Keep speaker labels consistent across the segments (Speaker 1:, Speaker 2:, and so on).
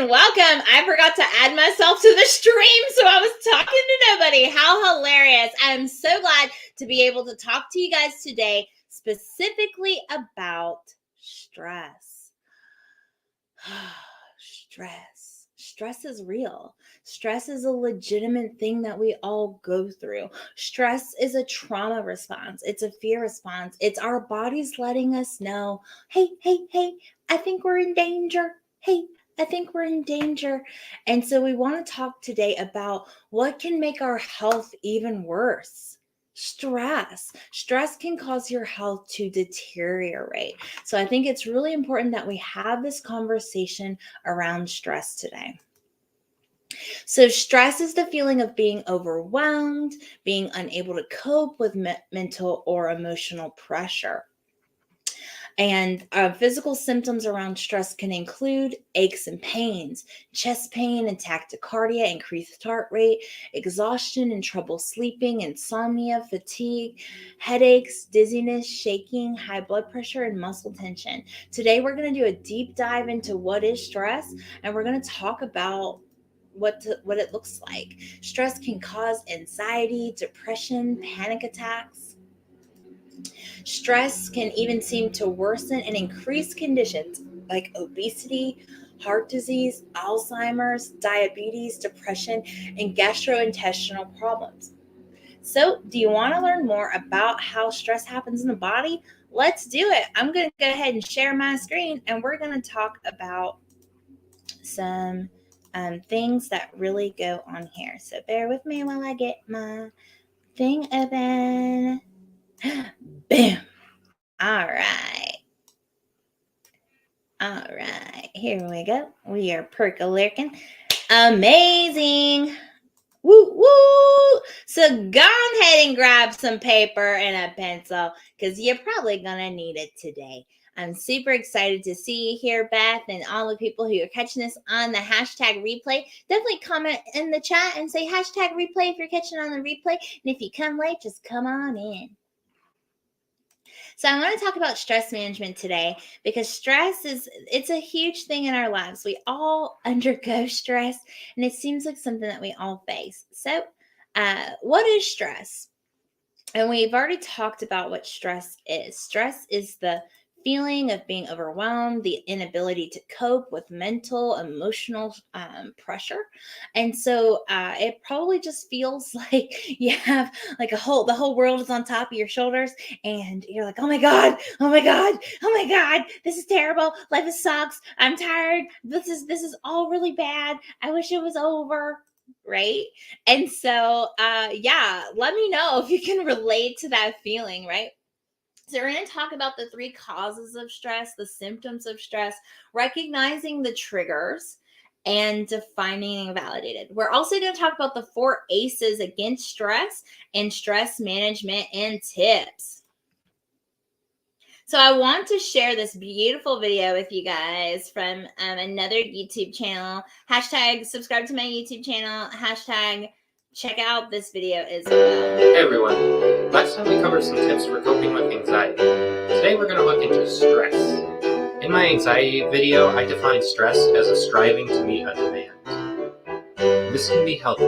Speaker 1: welcome. I forgot to add myself to the stream, so I was talking to nobody. How hilarious. I'm so glad to be able to talk to you guys today, specifically about stress. Stress is real. Stress is a legitimate thing that we all go through. Stress is a trauma response. It's a fear response. It's our bodies letting us know, hey, I think we're in danger. Hey, I think we're in danger. And so we want to talk today about what can make our health even worse. Stress can cause your health to deteriorate. So I think it's really important that we have this conversation around stress today. So stress is the feeling of being overwhelmed, being unable to cope with mental or emotional pressure. And physical symptoms around stress can include aches and pains, chest pain and tachycardia, increased heart rate, exhaustion and trouble sleeping, insomnia, fatigue, headaches, dizziness, shaking, high blood pressure, and muscle tension. Today, we're going to do a deep dive into what is stress, and we're going to talk about what it looks like. Stress can cause anxiety, depression, panic attacks. Stress can even seem to worsen and increase conditions like obesity, heart disease, Alzheimer's, diabetes, depression, and gastrointestinal problems. So, do you want to learn more about how stress happens in the body? Let's do it. I'm going to go ahead and share my screen, and we're going to talk about some things that really go on here. So bear with me while I get my thing open. Bam. All right. Here we go. We are percolating. Amazing. Woo, woo. So go ahead and grab some paper and a pencil because you're probably going to need it today. I'm super excited to see you here, Beth, and all the people who are catching this on the hashtag replay. Definitely comment in the chat and say hashtag replay if you're catching on the replay. And if you come late, just come on in. So I want to talk about stress management today because stress it's a huge thing in our lives. We all undergo stress, and it seems like something that we all face. So what is stress? And we've already talked about what stress is. Stress is the feeling of being overwhelmed, the inability to cope with mental, emotional pressure. And so it probably just feels like you have like the whole world is on top of your shoulders and you're like, oh my God, this is terrible. Life sucks. I'm tired. This is all really bad. I wish it was over. Right. And so, let me know if you can relate to that feeling, right? So we're going to talk about the 3 causes of stress, the symptoms of stress, recognizing the triggers, and defining and validated. We're also going to talk about the 4 ACEs against stress and stress management and tips. So I want to share this beautiful video with you guys from another YouTube channel. Hashtag subscribe to my YouTube channel. Hashtag check out this video as well.
Speaker 2: Hey everyone. Last time we covered some tips for coping with anxiety. Today we're going to look into stress. In my anxiety video, I defined stress as a striving to meet a demand. This can be healthy.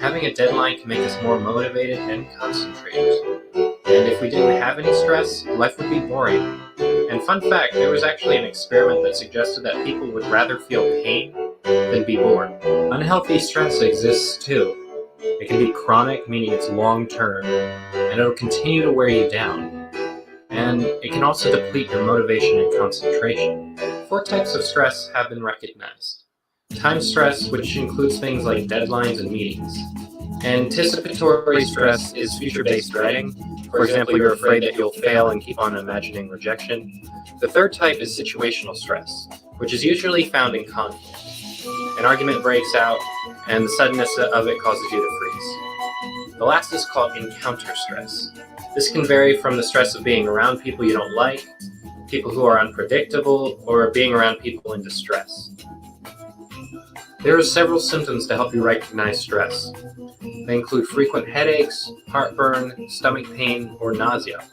Speaker 2: Having a deadline can make us more motivated and concentrated. And if we didn't have any stress, life would be boring. And fun fact, there was actually an experiment that suggested that people would rather feel pain than be bored. Unhealthy stress exists too. It can be chronic, meaning it's long-term, and it'll continue to wear you down. And it can also deplete your motivation and concentration. 4 types of stress have been recognized. Time stress, which includes things like deadlines and meetings. Anticipatory stress is future-based dreading. For example, you're afraid that you'll fail and keep on imagining rejection. The 3rd type is situational stress, which is usually found in conflict. An argument breaks out, and the suddenness of it causes you to freeze. The last is called encounter stress. This can vary from the stress of being around people you don't like, people who are unpredictable, or being around people in distress. There are several symptoms to help you recognize stress. They include frequent headaches, heartburn, stomach pain, or nausea.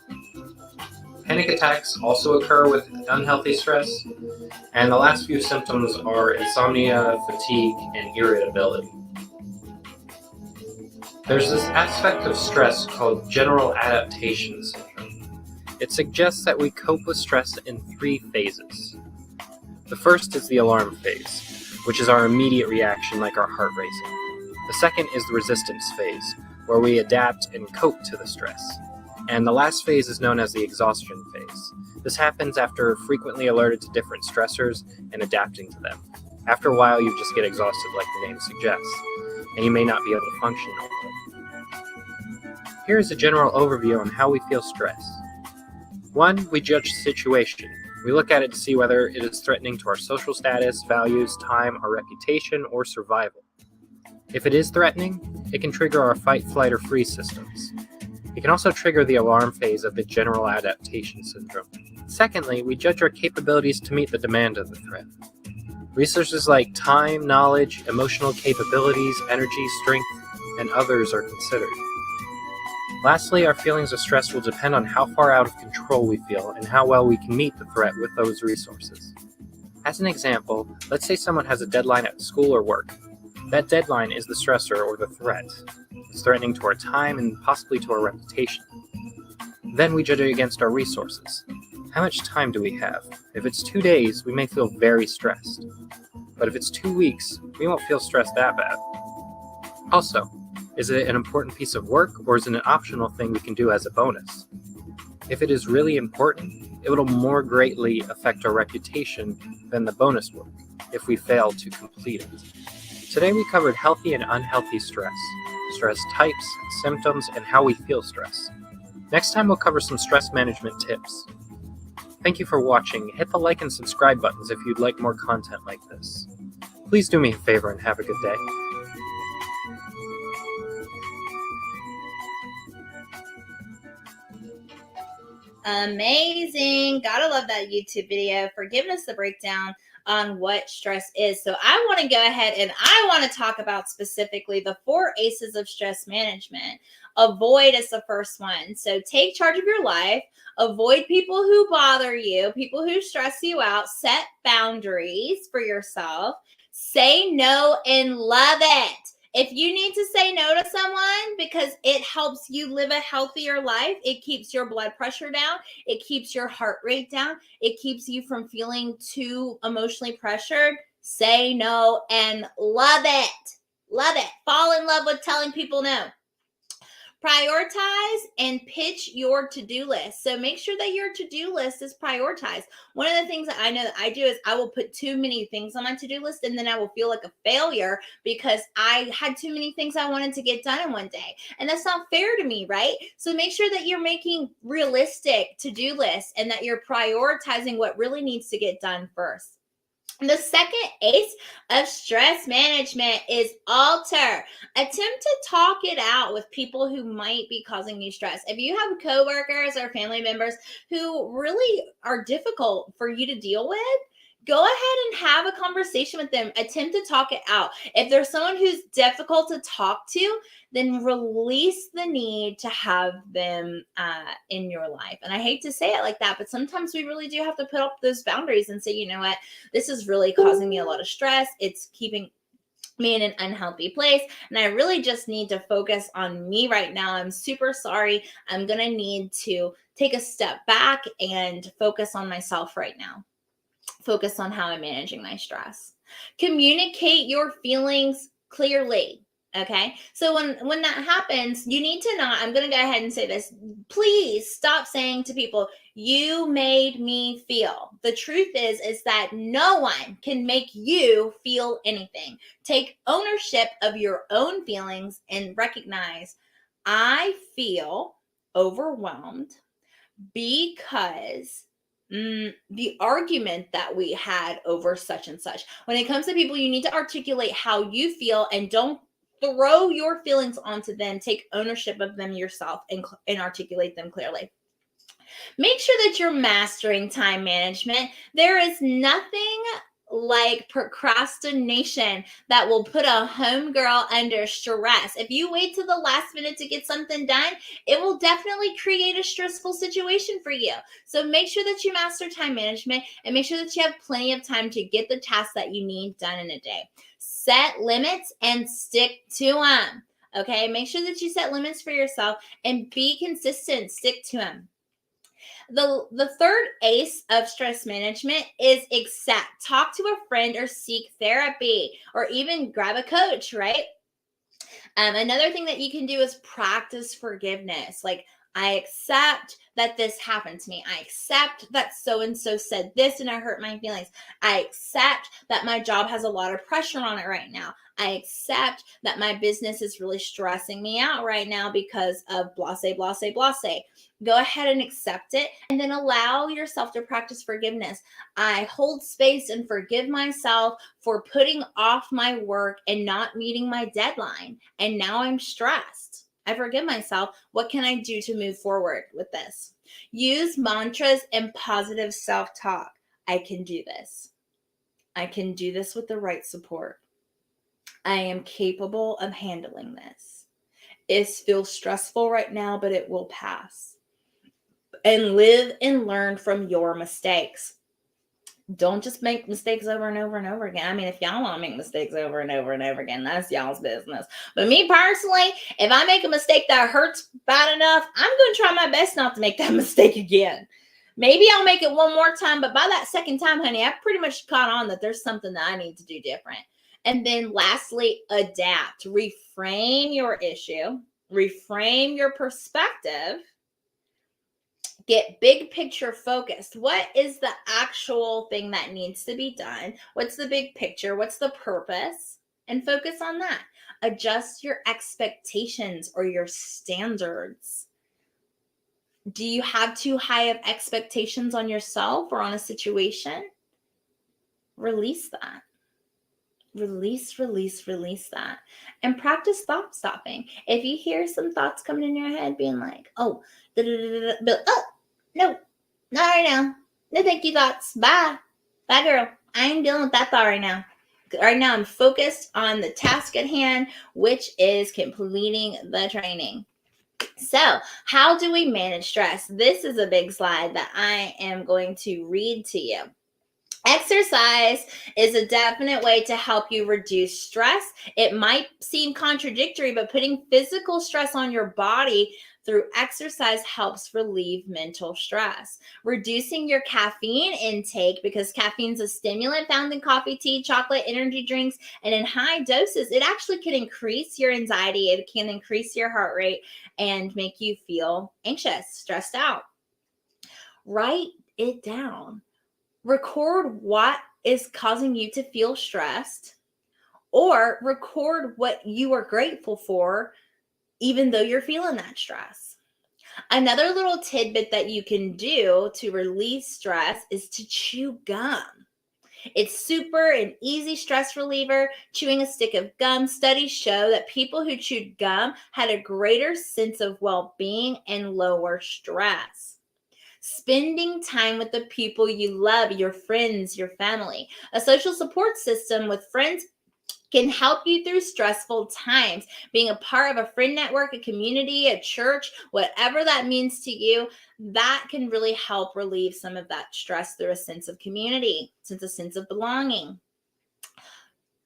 Speaker 2: Panic attacks also occur with unhealthy stress, and the last few symptoms are insomnia, fatigue, and irritability. There's this aspect of stress called general adaptation syndrome. It suggests that we cope with stress in 3 phases. The first is the alarm phase, which is our immediate reaction like our heart racing. The second is the resistance phase, where we adapt and cope to the stress. And the last phase is known as the exhaustion phase. This happens after frequently alerted to different stressors and adapting to them. After a while, you just get exhausted like the name suggests, and you may not be able to function normally. Here is a general overview on how we feel stress. 1, we judge the situation. We look at it to see whether it is threatening to our social status, values, time, our reputation, or survival. If it is threatening, it can trigger our fight, flight, or freeze systems. It can also trigger the alarm phase of the general adaptation syndrome. Secondly, we judge our capabilities to meet the demand of the threat. Resources like time, knowledge, emotional capabilities, energy, strength, and others are considered. Lastly, our feelings of stress will depend on how far out of control we feel and how well we can meet the threat with those resources. As an example, let's say someone has a deadline at school or work. That deadline is the stressor or the threat. It's threatening to our time and possibly to our reputation. Then we judge it against our resources. How much time do we have? If it's 2 days, we may feel very stressed. But if it's 2 weeks, we won't feel stressed that bad. Also, is it an important piece of work, or is it an optional thing we can do as a bonus? If it is really important, it will more greatly affect our reputation than the bonus work if we fail to complete it. Today we covered healthy and unhealthy stress, stress types, symptoms, and how we feel stress. Next time we'll cover some stress management tips. Thank you for watching. Hit the like and subscribe buttons if you'd like more content like this. Please do me a favor and have a good day.
Speaker 1: Amazing. Gotta love that YouTube video for giving us the breakdown on what stress is. So I want to go ahead and I want to talk about specifically the 4 ACEs of stress management. Avoid is the first one. So take charge of your life. Avoid people who bother you, people who stress you out. Set boundaries for yourself. Say no and love it. If you need to say no to someone because it helps you live a healthier life, it keeps your blood pressure down, it keeps your heart rate down, it keeps you from feeling too emotionally pressured, say no and love it. Love it. Fall in love with telling people no. Prioritize and pitch your to-do list. So make sure that your to-do list is prioritized. One of the things that I know that I do is I will put too many things on my to-do list, and then I will feel like a failure because I had too many things I wanted to get done in one day. And that's not fair to me, right? So make sure that you're making realistic to-do lists and that you're prioritizing what really needs to get done first. The second ACE of stress management is alter. Attempt to talk it out with people who might be causing you stress. If you have coworkers or family members who really are difficult for you to deal with, go ahead and have a conversation with them. Attempt to talk it out. If there's someone who's difficult to talk to, then release the need to have them in your life. And I hate to say it like that, but sometimes we really do have to put up those boundaries and say, you know what, this is really causing me a lot of stress. It's keeping me in an unhealthy place, and I really just need to focus on me right now. I'm super sorry. I'm going to need to take a step back and focus on myself right now. Focus on how I'm managing my stress. Communicate your feelings clearly. Okay. So when that happens, you need to not, I'm going to go ahead and say this. Please stop saying to people, you made me feel. The truth is that no one can make you feel anything. Take ownership of your own feelings and recognize, I feel overwhelmed because the argument that we had over such and such. When it comes to people, you need to articulate how you feel and don't throw your feelings onto them. Take ownership of them yourself and articulate them clearly. Make sure that you're mastering time management. There is nothing like procrastination that will put a homegirl under stress. If you wait till the last minute to get something done, it will definitely create a stressful situation for you. So make sure that you master time management and make sure that you have plenty of time to get the tasks that you need done in a day. Set limits and stick to them. Okay, make sure that you set limits for yourself and be consistent, stick to them. The third ace of stress management is accept. Talk to a friend or seek therapy or even grab a coach, right? Another thing that you can do is practice forgiveness. Like, I accept that this happened to me. I accept that so and so said this and it hurt my feelings. I accept that my job has a lot of pressure on it right now. I accept that my business is really stressing me out right now because of blase, blase, blase. Go ahead and accept it and then allow yourself to practice forgiveness. I hold space and forgive myself for putting off my work and not meeting my deadline. And now I'm stressed. I forgive myself. What can I do to move forward with this? Use mantras and positive self-talk. I can do this. I can do this with the right support. I am capable of handling this. It feels stressful right now, but it will pass. And live and learn from your mistakes. Don't just make mistakes over and over and over again. I mean, if y'all want to make mistakes over and over and over again, that's y'all's business. But me personally, if I make a mistake that hurts bad enough, I'm going to try my best not to make that mistake again. Maybe I'll make it one more time, but by that second time, honey, I've pretty much caught on that there's something that I need to do different. And then lastly, adapt. Reframe your issue. Reframe your perspective. Get big picture focused. What is the actual thing that needs to be done? What's the big picture? What's the purpose? And focus on that. Adjust your expectations or your standards. Do you have too high of expectations on yourself or on a situation? Release that. Release that. And practice thought stopping. If you hear some thoughts coming in your head being like, oh, no, not right now. No, thank you, thoughts. Bye. Bye, girl. I ain't dealing with that thought right now. Right now, I'm focused on the task at hand, which is completing the training. So, how do we manage stress? This is a big slide that I am going to read to you. Exercise is a definite way to help you reduce stress. It might seem contradictory, but putting physical stress on your body through exercise helps relieve mental stress. Reducing your caffeine intake, because caffeine is a stimulant found in coffee, tea, chocolate, energy drinks, and in high doses, it actually can increase your anxiety. It can increase your heart rate and make you feel anxious, stressed out. Write it down. Record what is causing you to feel stressed, or record what you are grateful for, even though you're feeling that stress. Another little tidbit that you can do to release stress is to chew gum. It's super an easy stress reliever. Chewing a stick of gum. Studies show that people who chewed gum had a greater sense of well-being and lower stress. Spending time with the people you love, your friends, your family. A social support system with friends can help you through stressful times. Being a part of a friend network, a community, a church, whatever that means to you, that can really help relieve some of that stress through a sense of community, a sense of belonging.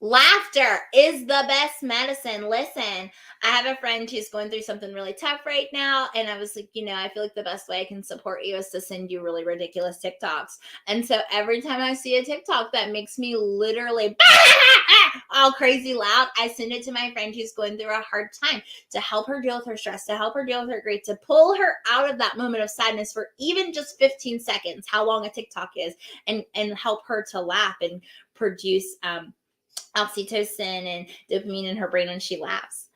Speaker 1: Laughter is the best medicine. Listen, I have a friend who's going through something really tough right now. And I was like, I feel like the best way I can support you is to send you really ridiculous TikToks. And so every time I see a TikTok that makes me literally all crazy loud, I send it to my friend who's going through a hard time to help her deal with her stress, to help her deal with her grief, to pull her out of that moment of sadness for even just 15 seconds, how long a TikTok is, and help her to laugh and produce oxytocin and dopamine in her brain when she laughs.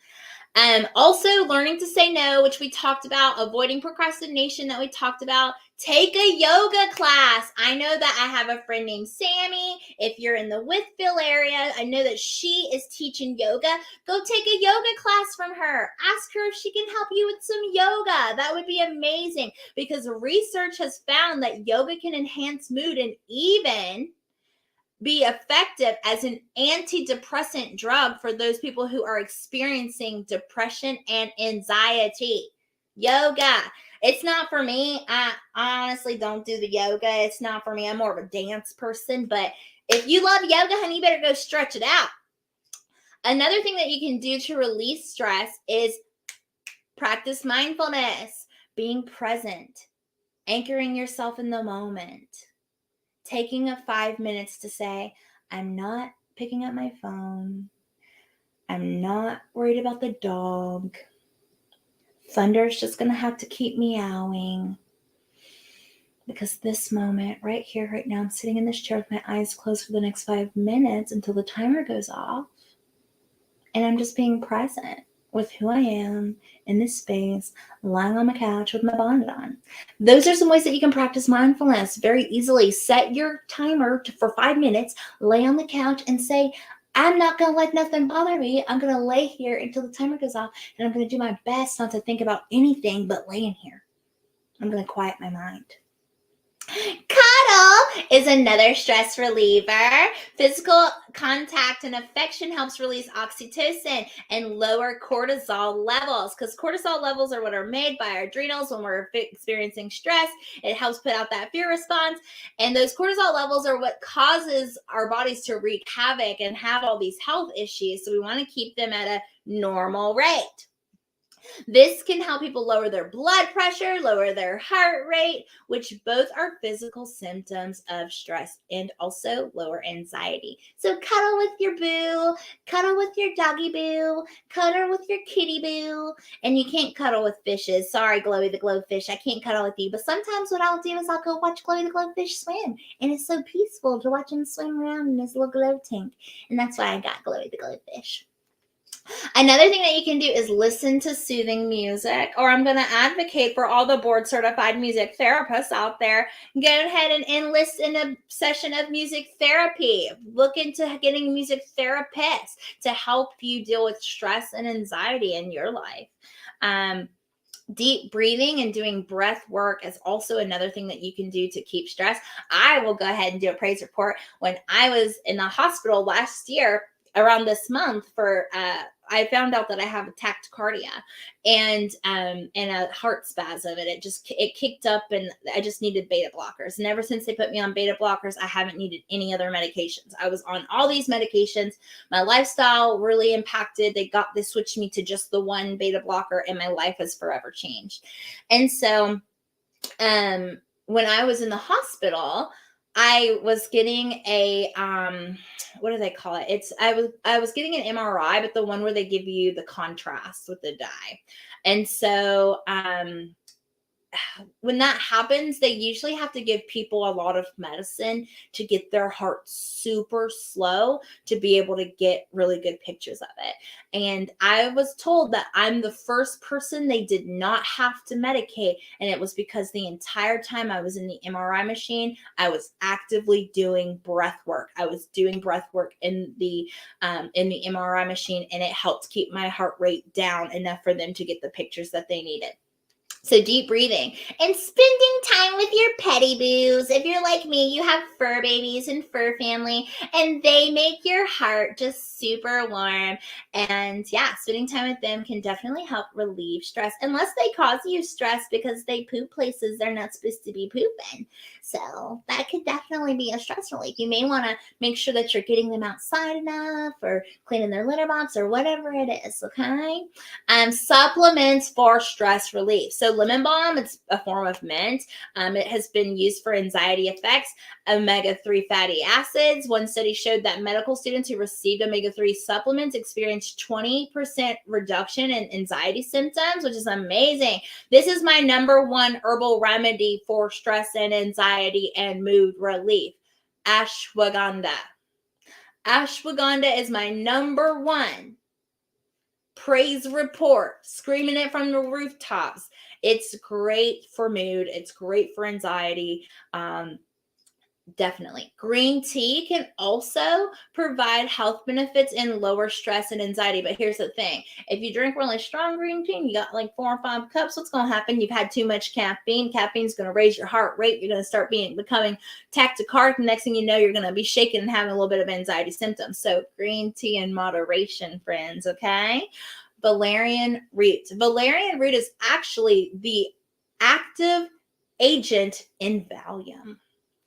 Speaker 1: Also learning to say no, which we talked about, avoiding procrastination that we talked about. Take a yoga class. I know that I have a friend named Sammy. If you're in the Whitfield area, I know that she is teaching yoga. Go take a yoga class from her. Ask her if she can help you with some yoga. That would be amazing, because research has found that yoga can enhance mood and even be effective as an antidepressant drug for those people who are experiencing depression and anxiety. Yoga. It's not for me. I honestly don't do the yoga. It's not for me. I'm more of a dance person. But if you love yoga, honey, you better go stretch it out. Another thing that you can do to release stress is practice mindfulness, being present, anchoring yourself in the moment. Taking a 5 minutes to say, I'm not picking up my phone. I'm not worried about the dog. Thunder's just going to have to keep meowing. Because this moment, right here, right now, I'm sitting in this chair with my eyes closed for the next 5 minutes until the timer goes off. And I'm just being present with who I am in this space, lying on my couch with my bonnet on. Those are some ways that you can practice mindfulness very easily. Set your timer for 5 minutes, lay on the couch and say, I'm not going to let nothing bother me. I'm going to lay here until the timer goes off, and I'm going to do my best not to think about anything but laying here. I'm going to quiet my mind. Cuddle is another stress reliever. Physical contact and affection helps release oxytocin and lower cortisol levels, because cortisol levels are what are made by our adrenals when we're experiencing stress. It helps put out that fear response, and those cortisol levels are what causes our bodies to wreak havoc and have all these health issues. So we want to keep them at a normal rate. This can help people lower their blood pressure, lower their heart rate, which both are physical symptoms of stress, and also lower anxiety. So cuddle with your boo, cuddle with your doggy boo, cuddle with your kitty boo. And you can't cuddle with fishes. Sorry, Glowy the Glowfish, I can't cuddle with you. But sometimes what I'll do is I'll go watch Glowy the Glowfish swim. And it's so peaceful to watch him swim around in his little glow tank. And that's why I got Glowy the Glowfish. Another thing that you can do is listen to soothing music, or I'm going to advocate for all the board certified music therapists out there. Go ahead and enlist in a session of music therapy. Look into getting a music therapist to help you deal with stress and anxiety in your life. Deep breathing and doing breath work is also another thing that you can do to keep stress. I will go ahead and do a praise report. When I was in the hospital last year, around this month, I found out that I have a tachycardia and a heart spasm, and it kicked up, and I just needed beta blockers. And ever since they put me on beta blockers, I haven't needed any other medications. I was on all these medications. My lifestyle really impacted. They switched me to just the one beta blocker, and my life has forever changed. And so, when I was in the hospital, I was getting a what do they call it? I was getting an MRI, but the one where they give you the contrast with the dye. And so when that happens, they usually have to give people a lot of medicine to get their heart super slow to be able to get really good pictures of it. And I was told that I'm the first person they did not have to medicate. And it was because the entire time I was in the MRI machine, I was actively doing breath work. I was doing breath work in the MRI machine, and it helped keep my heart rate down enough for them to get the pictures that they needed. So deep breathing and spending time with your petty boos. If you're like me, you have fur babies and fur family, and they make your heart just super warm. And yeah, spending time with them can definitely help relieve stress, unless they cause you stress because they poop places they're not supposed to be pooping. So that could definitely be a stress relief. You may want to make sure that you're getting them outside enough, or cleaning their litter box, or whatever it is, okay? Supplements for stress relief. So lemon balm, it's a form of mint. It has been used for anxiety effects. Omega-3 fatty acids. One study showed that medical students who received omega-3 supplements experienced 20% reduction in anxiety symptoms, which is amazing. This is my number one herbal remedy for stress and anxiety and mood relief. Ashwagandha. Ashwagandha is my number one praise report, screaming it from the rooftops. It's great for mood. It's great for anxiety. Definitely. Green tea can also provide health benefits and lower stress and anxiety. But here's the thing. If you drink really strong green tea and you got like 4 or 5 cups, what's going to happen? You've had too much caffeine. Caffeine's going to raise your heart rate. You're going to start becoming tachycardic. Next thing you know, you're going to be shaking and having a little bit of anxiety symptoms. So green tea in moderation, friends, okay? Valerian root. Valerian root is actually the active agent in Valium.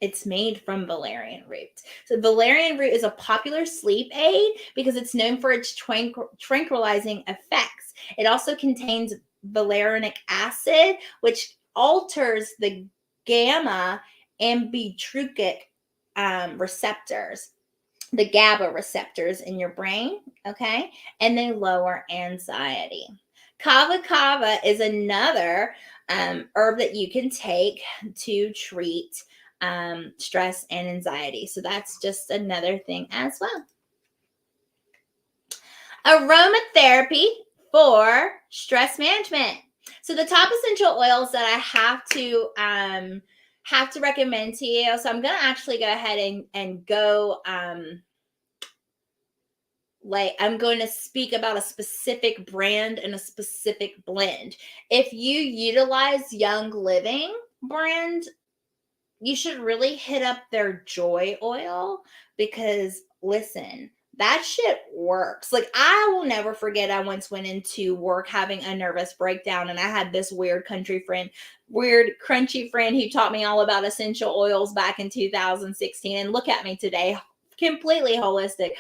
Speaker 1: It's made from valerian root. So valerian root is a popular sleep aid because it's known for its tranquilizing effects. It also contains valerianic acid, which alters the gamma ambitrucic receptors, the GABA receptors in your brain, okay? And they lower anxiety. Kava kava is another herb that you can take to treat stress and anxiety. So that's just another thing as well. Aromatherapy for stress management. So the top essential oils that I have to recommend to you. So I'm going to actually go ahead and go I'm going to speak about a specific brand and a specific blend. If you utilize Young Living brand, you should really hit up their joy oil because listen, that shit works. Like I will never forget, I once went into work having a nervous breakdown and I had this weird crunchy friend who taught me all about essential oils back in 2016. And look at me today, completely holistic.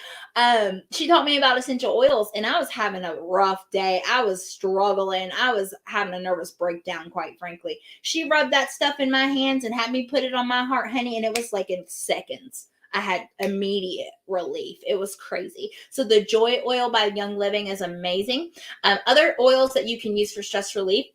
Speaker 1: She taught me about essential oils and I was having a rough day. I was struggling. I was having a nervous breakdown, quite frankly. She rubbed that stuff in my hands and had me put it on my heart, honey, and it was like in seconds. I had immediate relief. It was crazy. So the Joy Oil by Young Living is amazing. Other oils that you can use for stress relief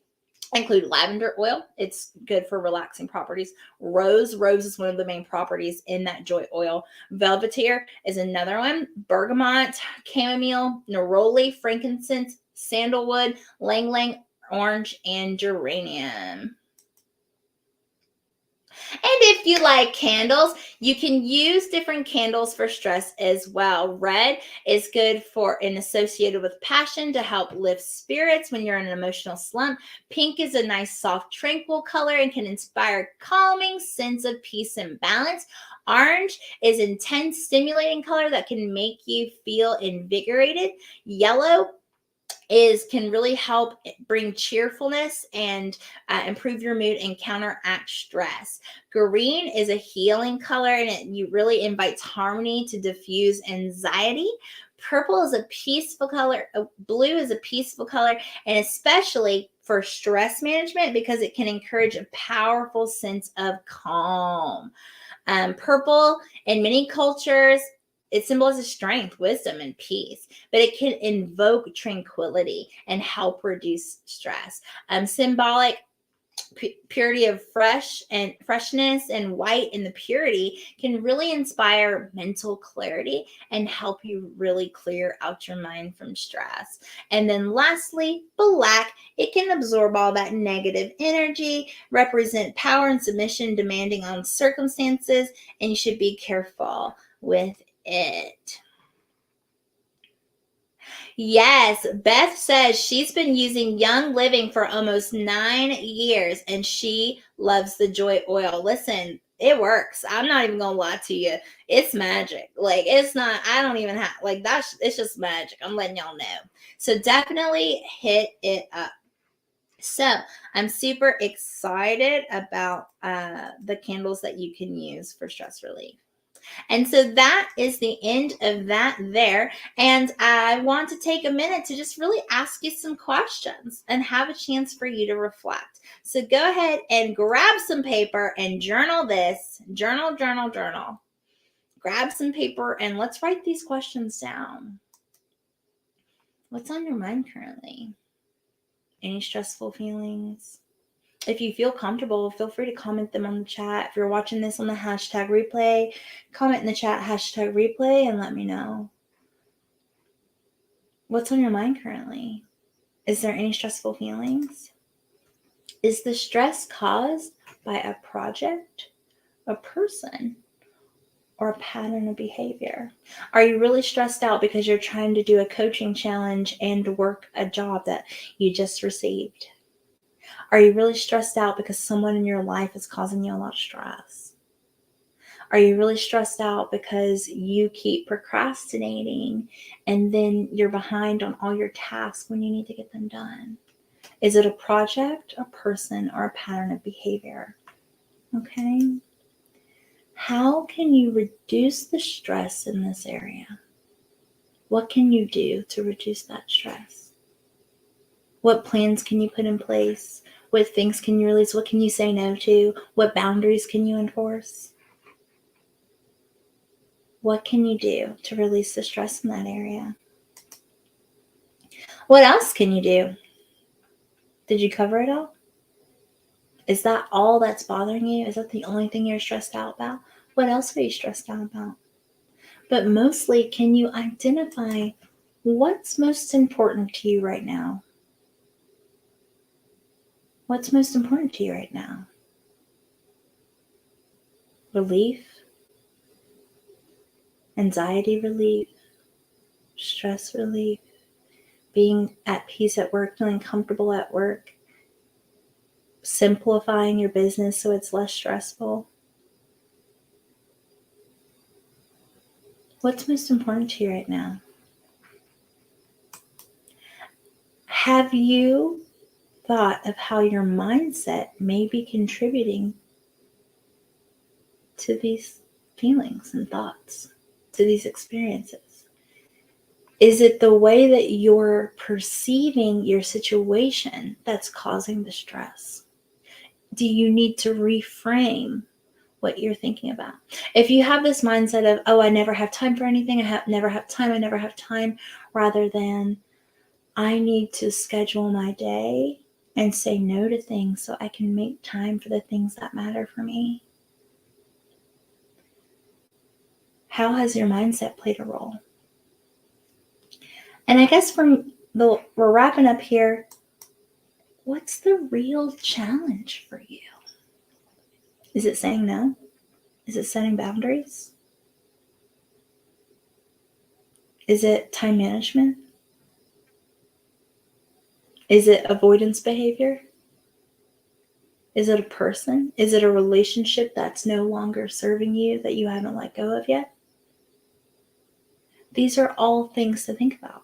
Speaker 1: include lavender oil. It's good for relaxing properties. Rose is one of the main properties in that joy oil. Velvetier is another one. Bergamot, chamomile, neroli, frankincense, sandalwood, lang lang orange, and geranium. And if you like candles, you can use different candles for stress as well. Red is good for and associated with passion to help lift spirits when you're in an emotional slump. Pink is a nice, soft, tranquil color and can inspire calming sense of peace and balance. Orange is intense, stimulating color that can make you feel invigorated. Yellow can really help bring cheerfulness and improve your mood and counteract stress. Green is a healing color and it really invites harmony to diffuse anxiety. Purple is a peaceful color. Blue is a peaceful color, and especially for stress management because it can encourage a powerful sense of calm. Purple in many cultures, it symbolizes strength, wisdom, and peace, but it can invoke tranquility and help reduce stress. Symbolic purity of freshness and white in the purity can really inspire mental clarity and help you really clear out your mind from stress. And then lastly, black, it can absorb all that negative energy, represent power and submission demanding on circumstances, and you should be careful with it. Yes, Beth says she's been using Young Living for almost 9 years and she loves the joy oil. Listen, it works. I'm not even gonna lie to you. It's magic. Like it's not, I don't even have like that's it's just magic. I'm letting y'all know. So definitely hit it up. So I'm super excited about the candles that you can use for stress relief. And so that is the end of that there. And I want to take a minute to just really ask you some questions and have a chance for you to reflect. So go ahead and grab some paper and journal this. Journal. Grab some paper and let's write these questions down. What's on your mind currently? Any stressful feelings? If you feel comfortable, feel free to comment them on the chat. If you're watching this on the hashtag replay, comment in the chat hashtag replay and let me know. What's on your mind currently? Is there any stressful feelings? Is the stress caused by a project, a person, or a pattern of behavior? Are you really stressed out because you're trying to do a coaching challenge and work a job that you just received? Are you really stressed out because someone in your life is causing you a lot of stress? Are you really stressed out because you keep procrastinating and then you're behind on all your tasks when you need to get them done? Is it a project, a person, or a pattern of behavior? Okay. How can you reduce the stress in this area? What can you do to reduce that stress? What plans can you put in place? What things can you release? What can you say no to? What boundaries can you enforce? What can you do to release the stress in that area? What else can you do? Did you cover it all? Is that all that's bothering you? Is that the only thing you're stressed out about? What else are you stressed out about? But mostly, can you identify what's most important to you right now? What's most important to you right now? Relief, anxiety relief, stress relief, being at peace at work, feeling comfortable at work, simplifying your business so it's less stressful. What's most important to you right now? Have you thought of how your mindset may be contributing to these feelings and thoughts, to these experiences? Is it the way that you're perceiving your situation that's causing the stress? Do you need to reframe what you're thinking about? If you have this mindset of, oh, I never have time for anything, I never have time, rather than I need to schedule my day and say no to things so I can make time for the things that matter for me. How has your mindset played a role? And I guess we're wrapping up here. What's the real challenge for you? Is it saying no? Is it setting boundaries? Is it time management? Is it avoidance behavior? Is it a person? Is it a relationship that's no longer serving you that you haven't let go of yet? These are all things to think about.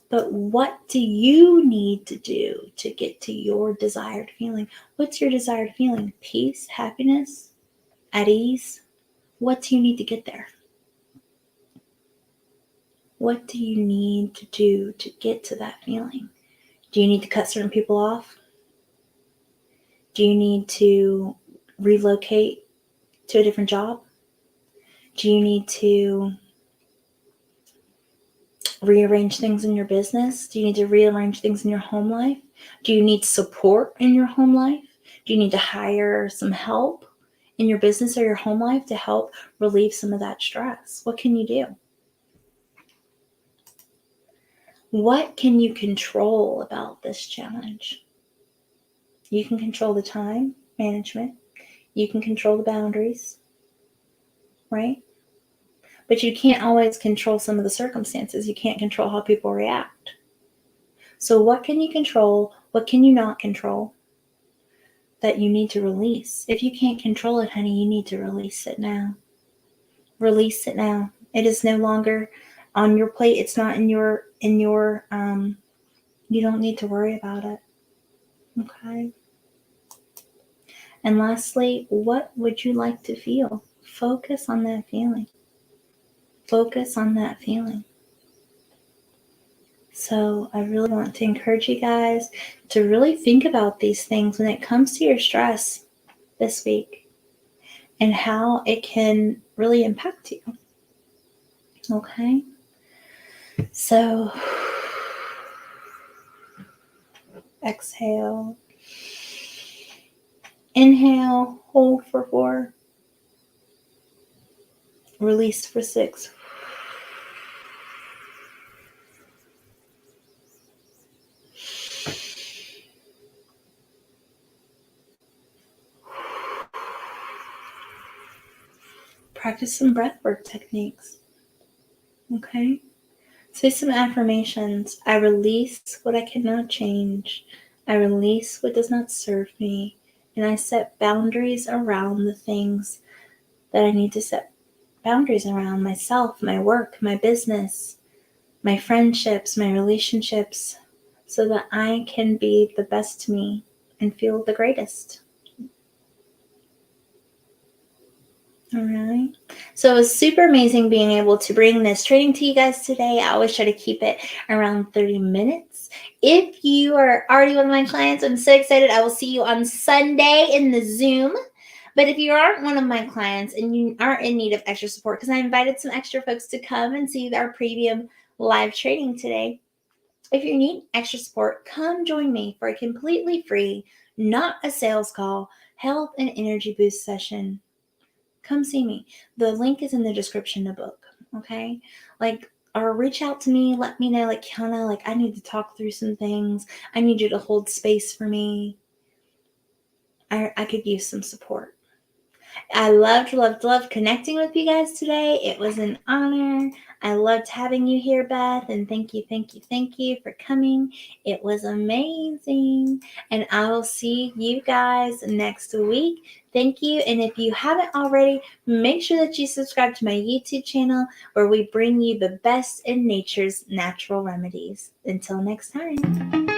Speaker 1: But what do you need to do to get to your desired feeling? What's your desired feeling? Peace, happiness, at ease? What do you need to get there? What do you need to do to get to that feeling? Do you need to cut certain people off? Do you need to relocate to a different job? Do you need to rearrange things in your business? Do you need to rearrange things in your home life? Do you need support in your home life? Do you need to hire some help in your business or your home life to help relieve some of that stress? What can you do? What can you control about this challenge? You can control the time management. You can control the boundaries, right? But you can't always control some of the circumstances. You can't control how people react. So what can you control? What can you not control that you need to release? If you can't control it, honey, you need to release it now. Release it now. It is no longer on your plate. It's not in your, you don't need to worry about it. Okay. And lastly, what would you like to feel? Focus on that feeling. Focus on that feeling. So I really want to encourage you guys to really think about these things when it comes to your stress this week and how it can really impact you. Okay? So exhale. Inhale, hold for 4. Release for 6. practice some breathwork techniques. Okay? Say some affirmations. I release what I cannot change. I release what does not serve me. And I set boundaries around the things that I need to set boundaries around: myself, my work, my business, my friendships, my relationships, so that I can be the best to me and feel the greatest. All right. So it was super amazing being able to bring this training to you guys today. I always try to keep it around 30 minutes. If you are already one of my clients, I'm so excited. I will see you on Sunday in the Zoom. But if you aren't one of my clients and you are in need of extra support, because I invited some extra folks to come and see our premium live training today. If you need extra support, come join me for a completely free, not a sales call, health and energy boost session. Come see me. The link is in the description of the book. Okay? Or reach out to me. Let me know, Kiana, I need to talk through some things. I need you to hold space for me. I could use some support. I loved connecting with you guys today. It was an honor. I loved having you here, Beth, and thank you for coming. It was amazing. And I will see you guys next week. Thank you. And if you haven't already, make sure that you subscribe to my YouTube channel where we bring you the best in nature's natural remedies. Until next time.